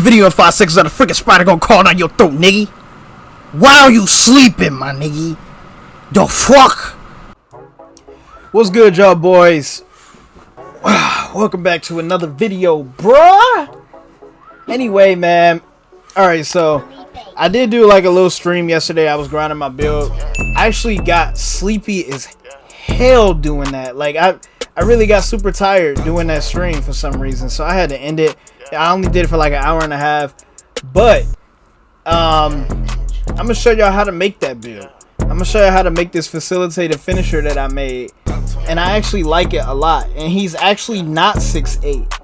video in 5 seconds or the freaking spider gonna crawl down your throat, nigga. Why are you sleeping, my nigga? The fuck? What's good, y'all boys? Welcome back to another video, bruh. Anyway, man. Alright, so I did do like a little stream yesterday. I was grinding my build. I actually got sleepy as hell doing that. Like I really got super tired doing that stream for some reason, so I had to end it. I only did it for like an hour and a half, but I'm gonna show y'all how to make that build. I'm gonna show you how to make this facilitated finisher that I made, and I actually like it a lot. And he's actually not 6'8",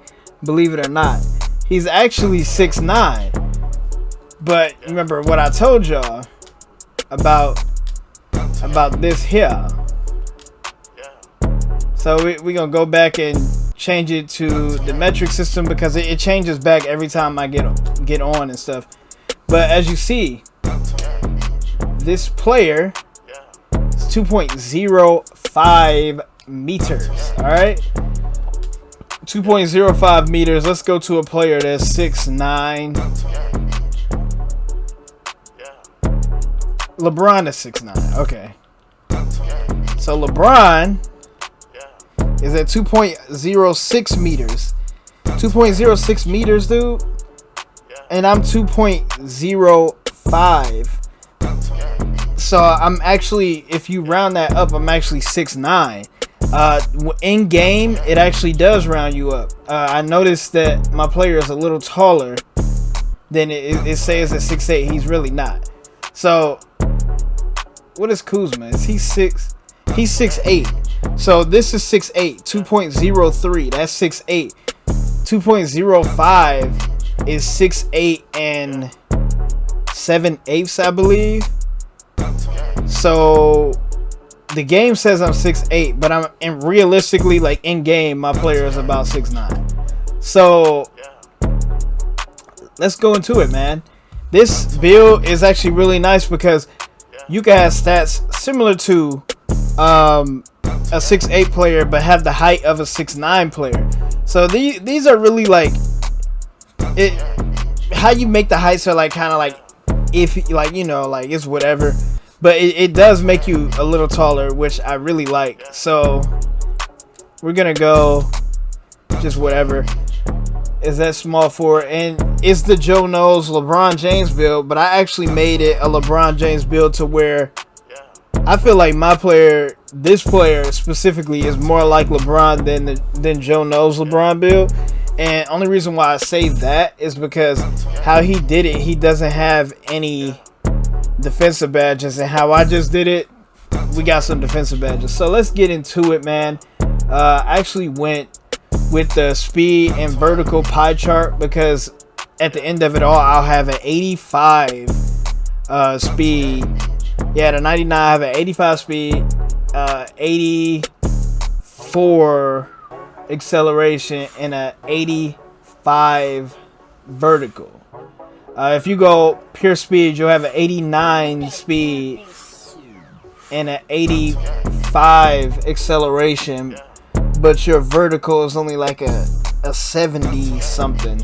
believe it or not. He's actually 6'9". But remember what I told y'all about this here. So we gonna go back and change it to the metric system because it changes back every time I get on and stuff. But as you see, this player is 2.05 meters. All right, 2.05 meters. Let's go to a player that's 6'9". LeBron is 6'9". Okay, so LeBron is at 2.06 meters. 2.06 meters, dude. And I'm 2.05. So I'm actually, if you round that up, I'm actually 6'9". In game, it actually does round you up. I noticed that my player is a little taller than it says at 6'8". He's really not. So what is Kuzma? Is he 6? He's 6'8". So this is 6'8", 2.03. That's 6'8". 2.05 is 6'8" and 7/8, I believe. So the game says I'm 6'8", but and realistically, like in game, my player is about 6'9". So let's go into it, man. This build is actually really nice because you can have stats similar to a 6'8" player but have the height of a 6'9" player. So these are really like it. How you make the heights are like kind of like if like, you know, like it's whatever, but it does make you a little taller, which I really like. So we're gonna go just whatever. Is that small forward, and it's the Joe Knows LeBron James build, but I actually made it a LeBron James build to where I feel like my player, this player specifically, is more like LeBron than Joe Knows LeBron build. And only reason why I say that is because how he did it, he doesn't have any defensive badges, and how I just did it, we got some defensive badges. So let's get into it, man. I actually went with the speed and vertical pie chart because at the end of it all, I'll have an 85 speed. Yeah, the 99, I have an 85 speed, 84 acceleration, and a 85 vertical. If you go pure speed, you'll have an 89 speed and an 85 acceleration, but your vertical is only like a 70 something.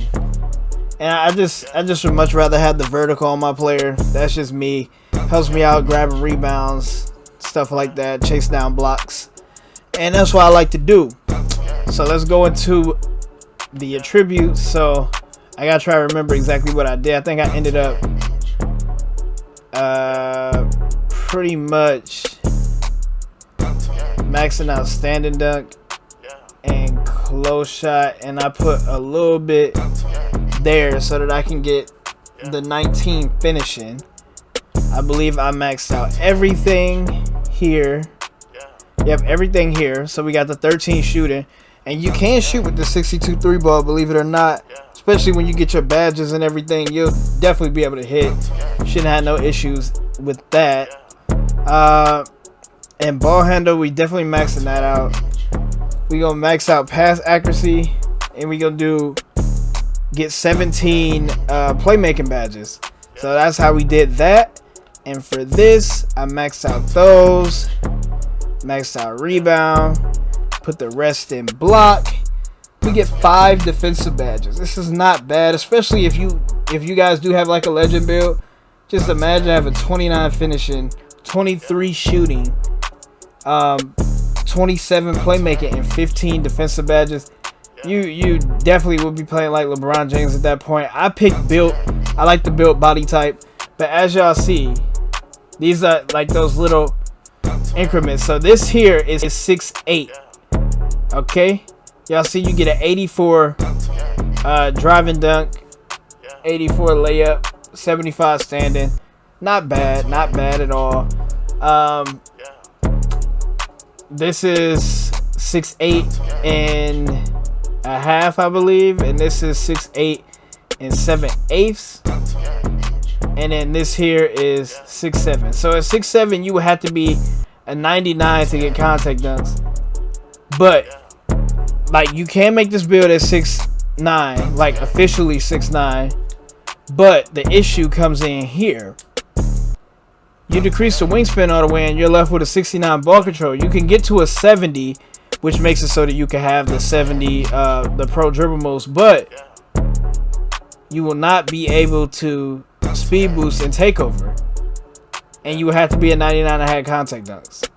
And I just would much rather have the vertical on my player. That's just me. Helps me out grabbing rebounds, stuff like that, chase down blocks, and that's what I like to do. So let's go into the attributes. So I gotta try to remember exactly what I did. I think I ended up pretty much maxing out standing dunk and close shot, and I put a little bit there so that I can get the 19 finishing. I believe I maxed out everything here. Yep, everything here. So we got the 13 shooting, and you can shoot with the 62 3 ball, believe it or not. Especially when you get your badges and everything, you'll definitely be able to hit. Shouldn't have no issues with that. And ball handle, we definitely maxing that out. We gonna max out pass accuracy, and we gonna get 17 playmaking badges. So that's how we did that. And for this, I maxed out those, maxed out rebound, put the rest in block, we get 5 defensive badges. This is not bad, especially if you guys do have like a legend build. Just imagine having 29 finishing, 23 shooting, 27 playmaking, and 15 defensive badges. You definitely would be playing like LeBron James at that point. I picked build. I like the build body type, but as y'all see, these are like those little increments. So this here is 6'8". Okay, y'all see you get an 84 driving dunk, 84 layup, 75 standing. Not bad at all. This is 6'8" and a half, I believe, and this is 6'8" and 7/8, and then this here is 6'7". So at 6'7", you would have to be a 99 to get contact dunks. But like, you can make this build at 6'9", like officially 6'9", but the issue comes in here. You decrease the wingspan all the way, and you're left with a 69 ball control. You can get to a 70, which makes it so that you can have the 70, the pro dribble moves, but you will not be able to speed boost and take over, and you will have to be a 99 and have contact dunks.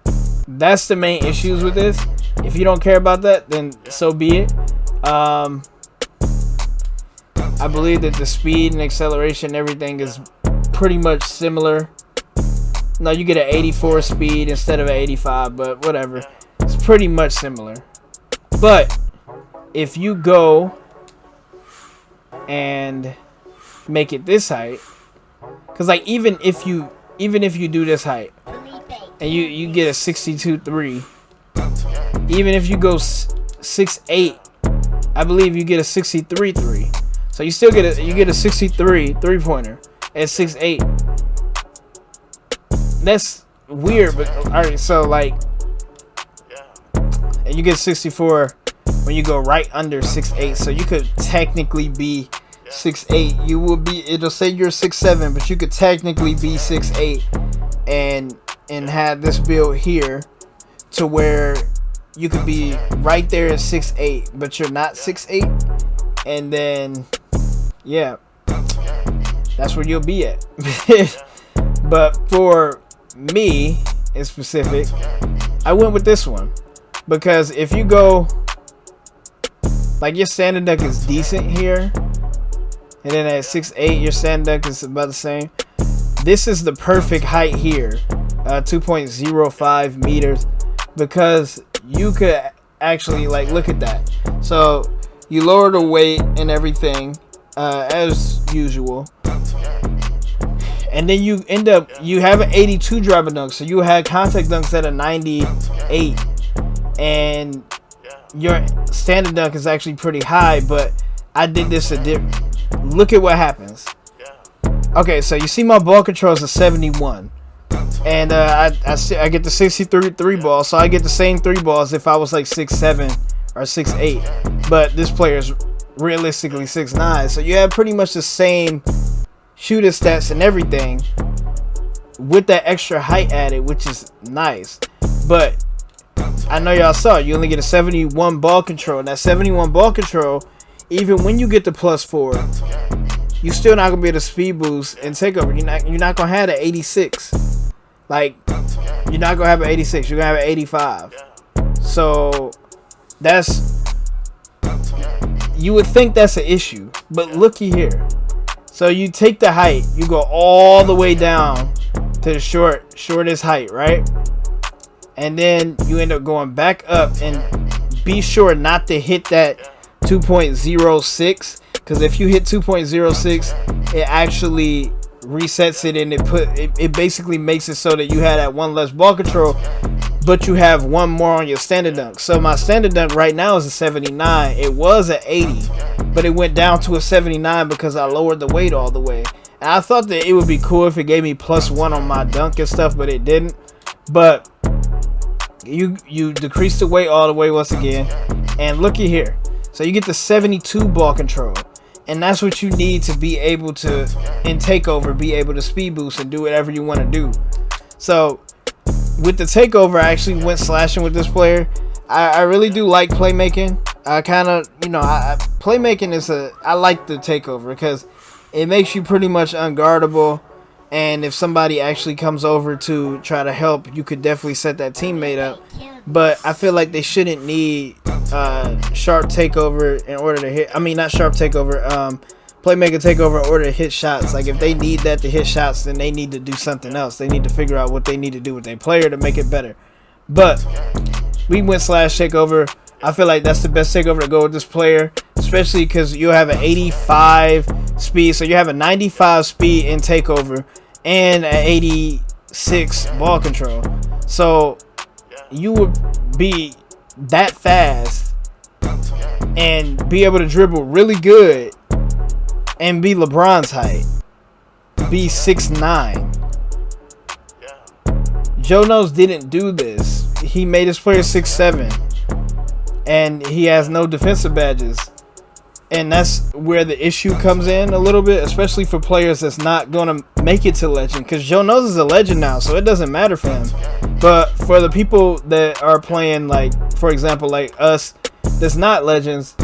That's the main issues with this. If you don't care about that, then so be it. I believe that the speed and acceleration and everything is pretty much similar. No, you get an 84 speed instead of an 85, but whatever. It's pretty much similar. But if you go and make it this height, because like even if you do this height and you get a 62.3, even if you go 6'8", I believe you get a 63.3. So you still get a 63 3-pointer at 6'8". That's weird, but alright, so like, and you get 64 when you go right under 6'8", so you could technically be 6'8". You will be, it'll say you're 6'7", but you could technically be 6'8", and have this build here to where you could be right there at 6'8", but you're not 6'8", and then yeah, that's where you'll be at. But for me in specific, I went with this one because if you go like, your standing dunk is decent here, and then at 6'8", your standing dunk is about the same. This is the perfect height here, 2.05 meters, because you could actually like look at that. So you lower the weight and everything as usual, and then you end up, you have an 82 driving dunk, so you had contact dunks at a 98, and your standard dunk is actually pretty high. But I did this a dip. Look at what happens. Okay, so you see my ball control is a 71, and I get the 63 3 ball, so I get the same 3 balls if I was like 6'7" or 6'8", but this player is realistically 6'9", so you have pretty much the same shooting stats and everything with that extra height added, which is nice. But I know y'all saw, you only get a 71 ball control, and that 71 ball control, even when you get the +4, you still not gonna be able to speed boost and take over. You're not gonna have the 86. Like, you're not gonna have an 86. You're gonna have an 85. So that's, you would think that's an issue, but looky here. So you take the height, you go all the way down to the shortest height, right? And then you end up going back up, and be sure not to hit that 2.06, because if you hit 2.06, it actually resets it, and it basically makes it so that you had that one less ball control, but you have one more on your standard dunk. So my standard dunk right now is a 79. It was an 80, but it went down to a 79 because I lowered the weight all the way. And I thought that it would be cool if it gave me +1 on my dunk and stuff, but it didn't. But you decrease the weight all the way once again, and looky here. So you get the 72 ball control, and that's what you need to be able to, in takeover, be able to speed boost and do whatever you want to do. So with the takeover, I actually went slashing with this player. I really do like playmaking. I kind of, you know, playmaking is I like the takeover because it makes you pretty much unguardable. And if somebody actually comes over to try to help, you could definitely set that teammate up. But I feel like they shouldn't need sharp takeover in order to hit. I mean, not sharp takeover. Playmaker takeover in order to hit shots. Like if they need that to hit shots, then they need to do something else. They need to figure out what they need to do with their player to make it better. But we went slash takeover. I feel like that's the best takeover to go with this player, especially because you have an 85 speed, so you have a 95 speed in takeover and an 86 ball control. So you would be that fast and be able to dribble really good and be LeBron's height, be 6'9". Joe Knows didn't do this. He made his player 6'7". And he has no defensive badges. And that's where the issue comes in a little bit, especially for players that's not going to make it to legend. Because Joe Knows is a legend now, so it doesn't matter for him. But for the people that are playing, like, for example, like us, that's not legends,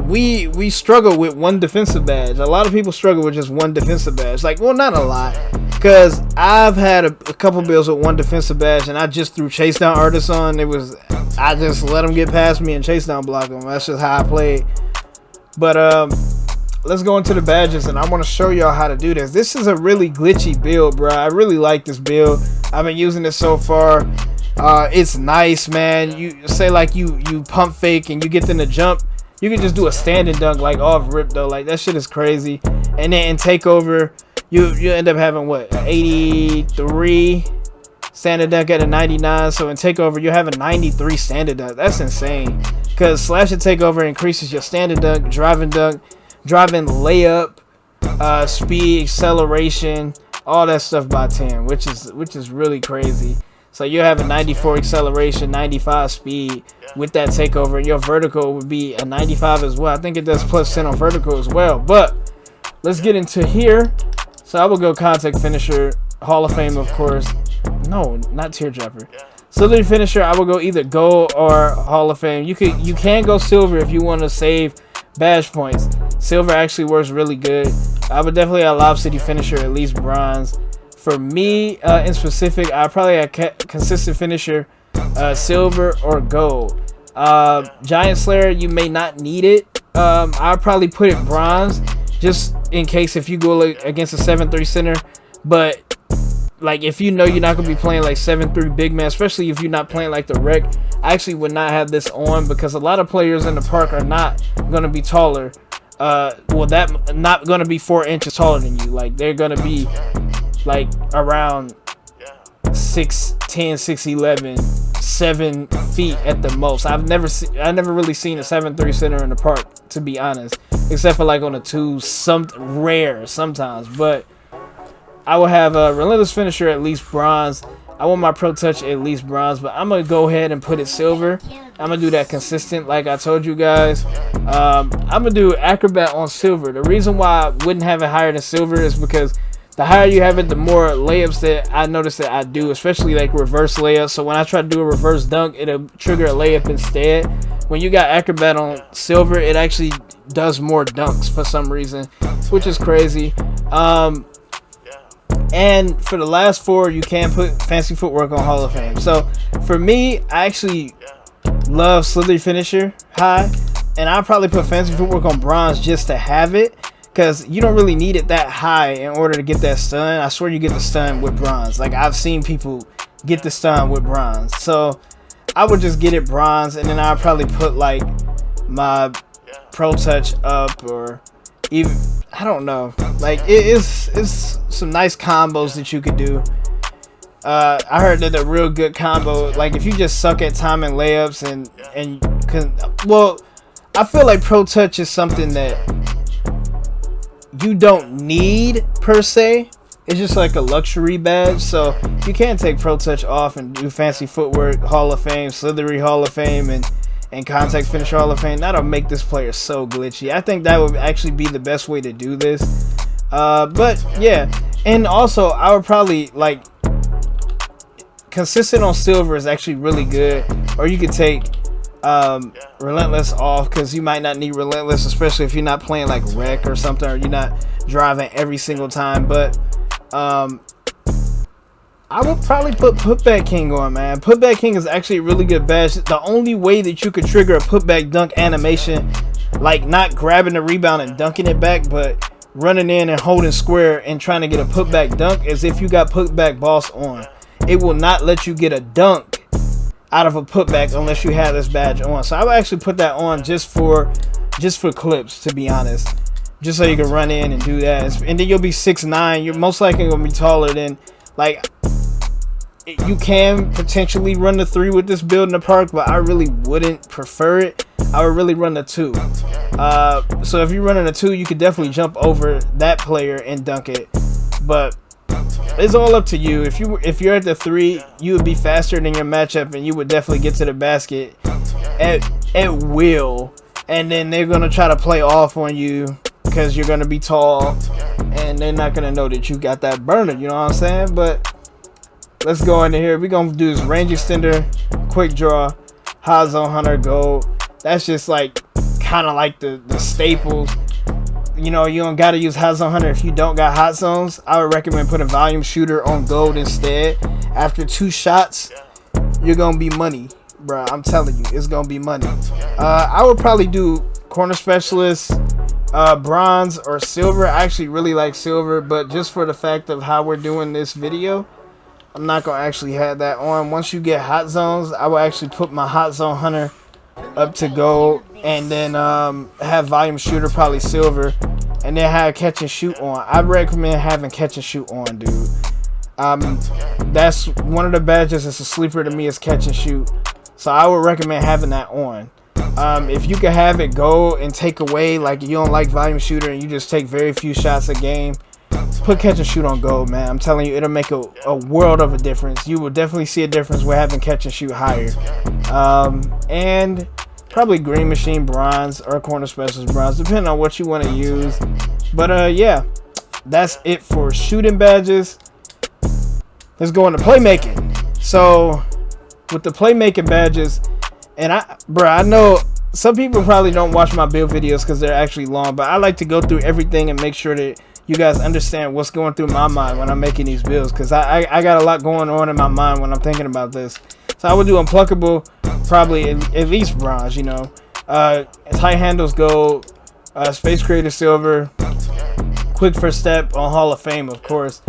we struggle with one defensive badge. A lot of people struggle with just one defensive badge. Like, well, not a lot. Because I've had a couple builds with one defensive badge, and I just threw chase down artists on. I just let them get past me and chase down block them. That's just how I played. But let's go into the badges, and I want to show y'all how to do this. This is a really glitchy build, bro. I really like this build. I've been using it so far. It's nice, man. You say like you pump fake and you get them to jump. You can just do a standing dunk like off rip though. Like that shit is crazy. And then in takeover, you end up having what, 83 standing dunk at a 99. So in takeover, you have a 93 standing dunk. That's insane. Because slash and takeover increases your standing dunk, driving layup, speed, acceleration, all that stuff by 10, which is really crazy. So you have a 94 acceleration, 95 speed with that takeover, and your vertical would be a 95 as well. I think it does plus 10 on vertical as well. But let's get into here. So I will go contact finisher, Hall of Fame, of course. No, not teardropper. Silver finisher, I will go either gold or Hall of Fame. You can go silver if you want to save badge points. Silver actually works really good. I would definitely allow city finisher at least bronze. For me, in specific, I probably have consistent finisher, silver or gold. Giant Slayer, you may not need it. I'll probably put it bronze just in case if you go against a 7-3 center. But like if you know you're not gonna be playing like 7-3 big man, especially if you're not playing like the rec, I actually would not have this on because a lot of players in the park are not gonna be taller. That not gonna be 4 inches taller than you. Like they're gonna be like around 6'10", 6'11", 7 feet at the most. I never really seen a 7'3 center in the park, to be honest, except for like on a 2, rare sometimes. But I will have a relentless finisher at least bronze. I want my pro touch at least bronze, but I'm gonna go ahead and put it silver. I'm gonna do that consistent, like I told you guys. I'm gonna do acrobat on silver. The reason why I wouldn't have it higher than silver is because the higher you have it, the more layups that I notice that I do, especially like reverse layups. So when I try to do a reverse dunk, it'll trigger a layup instead. When you got acrobat on silver, it actually does more dunks for some reason, which is crazy. And for the last 4, you can put fancy footwork on Hall of Fame. So for me, I actually love slithery finisher high, and I'll probably put fancy footwork on bronze just to have it. Because you don't really need it that high in order to get that stun. I swear you get the stun with bronze. Like, I've seen people get the stun with bronze. So, I would just get it bronze. And then I'll probably put, like, my pro touch up. Or even, I don't know. Like, it's some nice combos that you could do. I heard that a real good combo. Like, if you just suck at timing layups well, I feel like pro touch is something that you don't need per se. It's just like a luxury badge, so you can take pro touch off and do fancy footwork Hall of Fame, slithery Hall of Fame, and contact finish Hall of Fame. That'll make this player so glitchy. I think that would actually be the best way to do this. But yeah, and also I would probably like consistent on silver is actually really good, or you could take Relentless off, because you might not need Relentless, especially if you're not playing like Wreck or something, or you're not driving every single time. But I would probably put Putback King on, man. Putback King is actually a really good badge. The only way that you could trigger a putback dunk animation, like not grabbing the rebound and dunking it back, but running in and holding square and trying to get a putback dunk, is if you got putback boss on. It will not let you get a dunk out of a putback unless you have this badge on. So I would actually put that on just for clips, to be honest, just so you can run in and do that. And then you'll be 6'9". You're most likely gonna be taller than, like, you can potentially run the 3 with this build in the park, but I really wouldn't prefer it. I would really run the 2. So if you're running a 2, you could definitely jump over that player and dunk it. But it's all up to you. If you're at the 3, you would be faster than your matchup, and you would definitely get to the basket at will. And then they're gonna try to play off on you because you're gonna be tall, and they're not gonna know that you got that burner. You know what I'm saying? But let's go into here. We're gonna do this range extender, quick draw, hot zone hunter, gold. That's just like kind of like the staples. You know, you don't gotta use hot zone hunter if you don't got hot zones. I would recommend putting volume shooter on gold instead. After 2 shots, you're gonna be money, bro. I'm telling you, it's gonna be money. I would probably do corner specialist, bronze or silver. I actually really like silver, but just for the fact of how we're doing this video, I'm not gonna actually have that on. Once you get hot zones, I will actually put my hot zone hunter up to gold, and then have volume shooter probably silver, and then have catch and shoot on. I recommend having catch and shoot on, dude. That's one of the badges that's a sleeper to me, is catch and shoot. So I would recommend having that on. If you can have it gold and take away, like you don't like volume shooter and you just take very few shots a game, put catch and shoot on gold, man. I'm telling you, it'll make a world of a difference. You will definitely see a difference with having catch and shoot higher. And probably green machine bronze or corner specialist bronze, depending on what you want to use. But yeah, that's it for shooting badges. Let's go into playmaking. So with the playmaking badges, and I know some people probably don't watch my build videos because they're actually long, but I like to go through everything and make sure that you guys understand what's going through my mind when I'm making these builds, because I got a lot going on in my mind when I'm thinking about this. So I would do unpluckable, probably at least bronze, you know. Tight handles gold, space creator silver, quick first step on Hall of Fame, of course.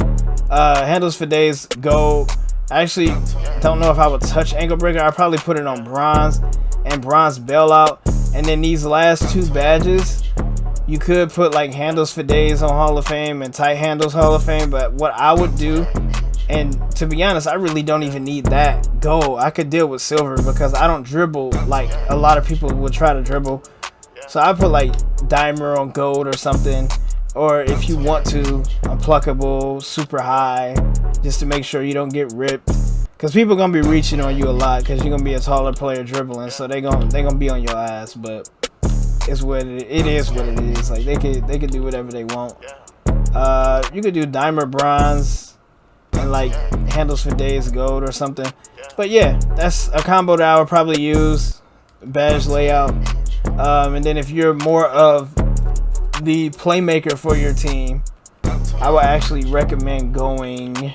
Handles for days gold. I actually don't know if I would touch ankle breaker. I'd probably put it on bronze and bronze bailout. And then these last 2 badges, you could put like handles for days on Hall of Fame and tight handles Hall of Fame. But what I would do, and to be honest, I really don't even need that gold. I could deal with silver because I don't dribble like a lot of people would try to dribble. So I put like dimer on gold or something. Or if you want to, unpluckable, super high, just to make sure you don't get ripped. Because people going to be reaching on you a lot because you're going to be a taller player dribbling. So they're gonna be on your ass. But it's what it is what it is. Like they could do whatever they want. You could do dimer bronze and like handles for days gold or something. But yeah, that's a combo that I would probably use. Badge layout. And then if you're more of the playmaker for your team, I would actually recommend going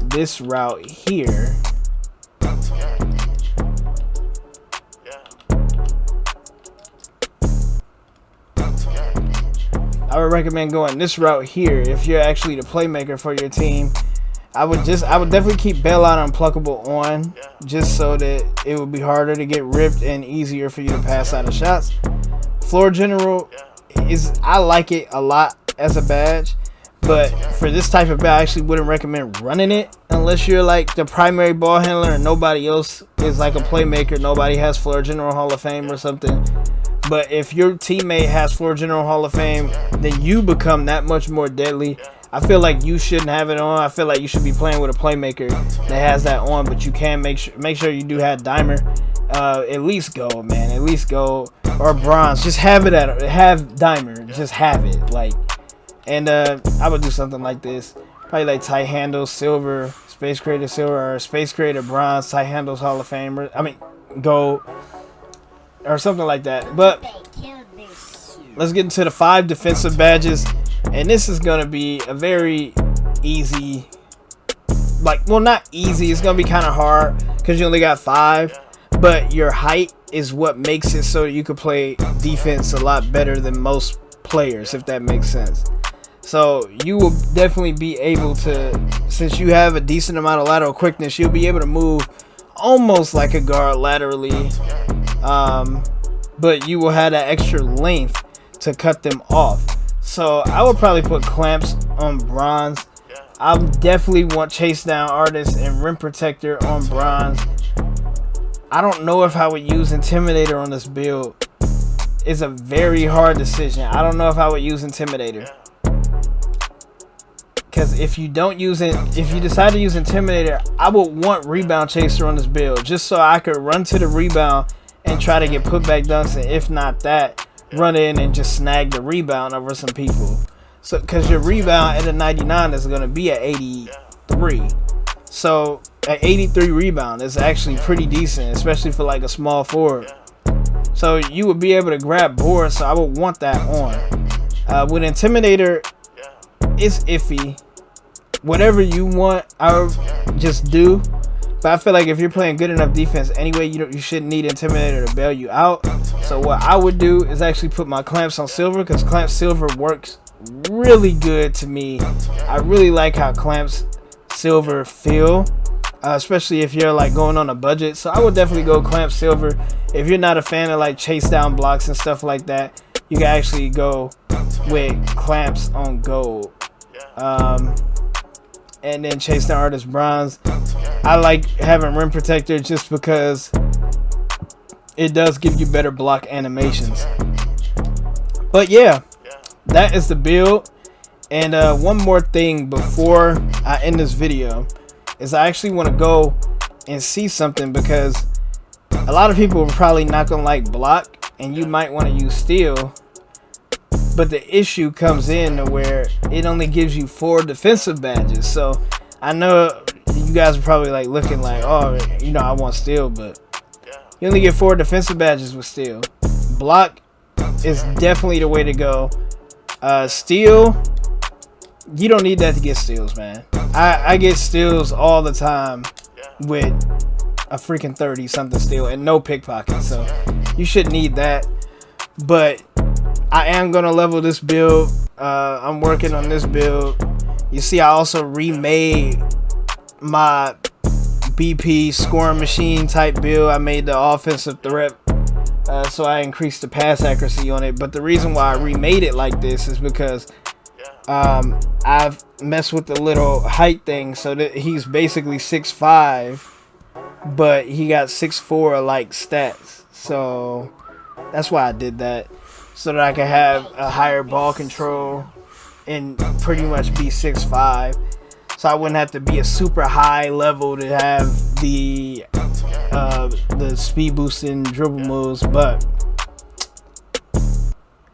this route here. I would recommend going this route here if you're actually the playmaker for your team. I would definitely keep bailout unpluckable on, just so that it would be harder to get ripped and easier for you to pass out of shots. Floor general I like it a lot as a badge, but for this type of badge, I actually wouldn't recommend running it unless you're like the primary ball handler and nobody else is like a playmaker. Nobody has floor general Hall of Fame or something. But if your teammate has floor general Hall of Fame, then you become that much more deadly. I feel like you shouldn't have it on. I feel like you should be playing with a playmaker that has that on, but you can make sure you do have dimer. At least gold, man. At least gold or bronze. Just have it have dimer. Just have it, like. And I would do something like this. Probably like tight handles silver, space creator silver, or space creator bronze, tight handles Hall of Fame. I mean, gold or something like that. But let's get into the 5 defensive badges, and this is gonna be a very easy, like, well, not easy, it's gonna be kind of hard because you only got 5, but your height is what makes it so you can play defense a lot better than most players, if that makes sense. So you will definitely be able to, since you have a decent amount of lateral quickness, you'll be able to move almost like a guard laterally, but you will have that extra length to cut them off. So I would probably put clamps on bronze. I definitely want chase down artist and rim protector on bronze. I don't know if I would use intimidator on this build. It's a very hard decision. I don't know if I would use intimidator, because if you don't use it, if you decide to use intimidator, I would want rebound chaser on this build, just so I could run to the rebound and try to get putback dunks, and if not that, run in and just snag the rebound over some people. So, because your rebound at a 99 is going to be at 83. So, an 83 rebound is actually pretty decent, especially for like a small forward. So, you would be able to grab boards, so I would want that on. With Intimidator, it's iffy. Whatever you want, I would just do. But I feel like if you're playing good enough defense anyway, you shouldn't need Intimidator to bail you out. So what I would do is actually put my clamps on silver, because clamp silver works really good to me. I really like how clamps silver feel, especially if you're like going on a budget. So I would definitely go clamp silver. If you're not a fan of like chase down blocks and stuff like that, you can actually go with clamps on gold. And then chase down artist bronze. I like having rim protector just because it does give you better block animations. But yeah, that is the build. And one more thing before I end this video is I actually want to go and see something, because a lot of people are probably not gonna like block, and you might want to use steal. But the issue comes in to where it only gives you 4 defensive badges. So I know you guys are probably like looking like, oh, you know, I want steal, but you only get 4 defensive badges with steal. Block is definitely the way to go. Steal, you don't need that to get steals, man. I get steals all the time with a freaking 30 something steal and no pickpocket, so you shouldn't need that. But I am gonna level this build. I'm working on this build. You see, I also remade my BP scoring machine type build. I made the offensive threat, so I increased the pass accuracy on it. But the reason why I remade it like this is because I've messed with the little height thing, so that he's basically 6'5", but he got 6'4" like stats. So that's why I did that, so that I can have a higher ball control and pretty much be 6'5", so I wouldn't have to be a super high level to have the speed boosting dribble moves. But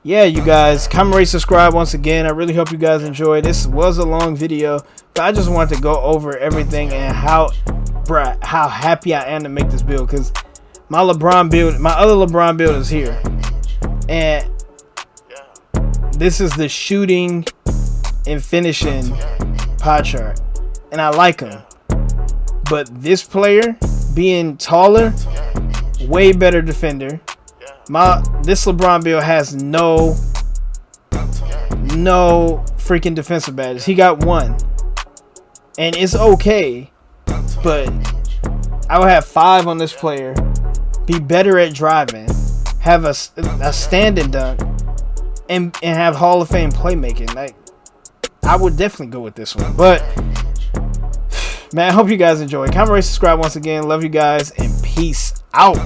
yeah, you guys, comment, rate, subscribe once again. I really hope you guys enjoyed. This was a long video, but I just wanted to go over everything and how happy I am to make this build, because my LeBron build, my other LeBron build is here, and this is the shooting and finishing pie chart, and I like him. But this player, being taller, way better defender. This LeBron build has no freaking defensive badges. He got 1, and it's okay, but I would have 5 on this player, be better at driving, have a stand and dunk, and have Hall of Fame playmaking. Like, I would definitely go with this one. But man, I hope you guys enjoy. Comment, rate, subscribe once again. Love you guys, and peace out.